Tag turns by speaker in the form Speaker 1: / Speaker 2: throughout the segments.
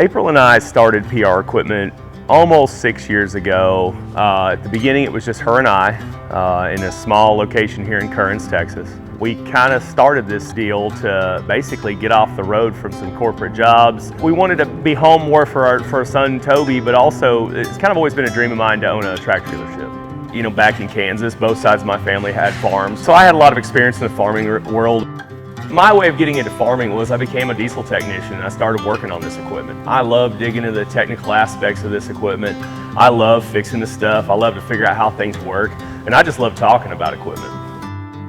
Speaker 1: April and I started PR Equipment almost 6 years ago. At the beginning, it was just her and I in a small location here in Kearns, Texas. We kind of started this deal to basically get off the road from some corporate jobs. We wanted to be home more for our son Toby, but also it's kind of always been a dream of mine to own a tractor dealership. You know, back in Kansas, both sides of my family had farms, so I had a lot of experience in the farming world. My way of getting into farming was I became a diesel technician and I started working on this equipment. I love digging into the technical aspects of this equipment. I love fixing the stuff. I love to figure out how things work, and I just love talking about equipment.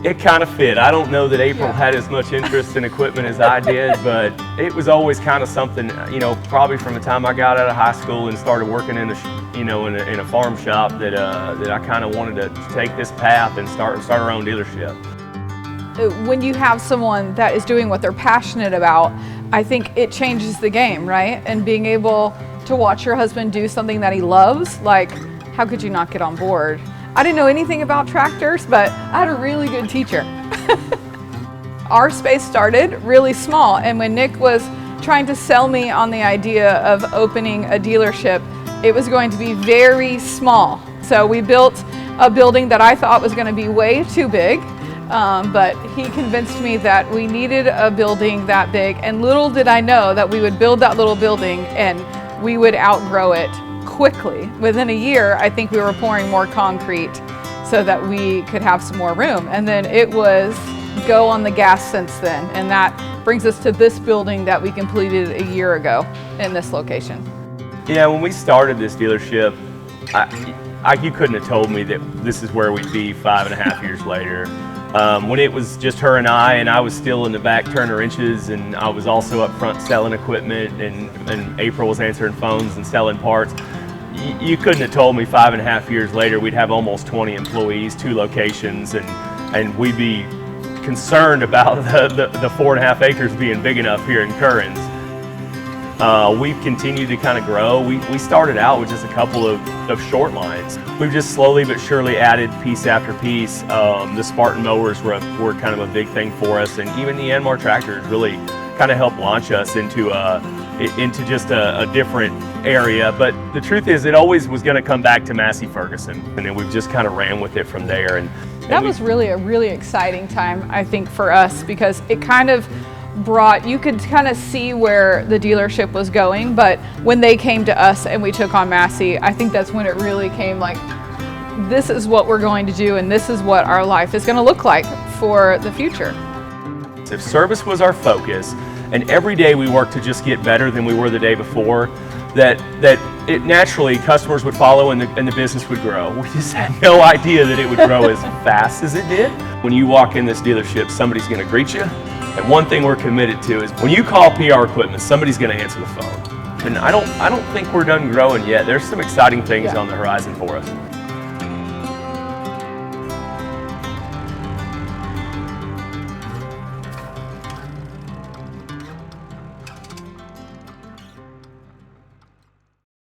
Speaker 1: It kind of fit. I don't know that April had as much interest in equipment as I did, but it was always kind of something, you know, probably from the time I got out of high school and started working in a farm shop that I kind of wanted to take this path and start our own dealership.
Speaker 2: When you have someone that is doing what they're passionate about, I think it changes the game, right? And being able to watch your husband do something that he loves, like, how could you not get on board? I didn't know anything about tractors, but I had a really good teacher. Our space started really small, and when Nick was trying to sell me on the idea of opening a dealership, it was going to be very small. So we built a building that I thought was going to be way too big. But he convinced me that we needed a building that big, and little did I know that we would build that little building and we would outgrow it quickly. Within a year, I think we were pouring more concrete so that we could have some more room, and then it was go on the gas since then, and that brings us to this building that we completed a year ago in this location.
Speaker 1: Yeah, when we started this dealership, you couldn't have told me that this is where we'd be 5.5 years later. When it was just her and I was still in the back turning wrenches, and I was also up front selling equipment, and April was answering phones and selling parts. You couldn't have told me 5.5 years later we'd have almost 20 employees, 2 locations, and we'd be concerned about the 4.5 acres being big enough here in Kearns. We've continued to kind of grow. We started out with just a couple of short lines. We've just slowly but surely added piece after piece. The Spartan mowers were kind of a big thing for us, and even the Yanmar tractors really kind of helped launch us into just a different area. But the truth is, it always was going to come back to Massey Ferguson, and then we've just kind of ran with it from there. And
Speaker 2: that was really a really exciting time, I think, for us, because it kind of you could kind of see where the dealership was going, but when they came to us and we took on Massey, I think that's when it really came like, this is what we're going to do, and this is what our life is going to look like for the future.
Speaker 1: If service was our focus, and every day we worked to just get better than we were the day before, that it naturally, customers would follow and the business would grow. We just had no idea that it would grow as fast as it did. When you walk in this dealership, somebody's going to greet you. And one thing we're committed to is when you call PR Equipment, somebody's going to answer the phone. And I don't think we're done growing yet. There's some exciting things on the horizon for us.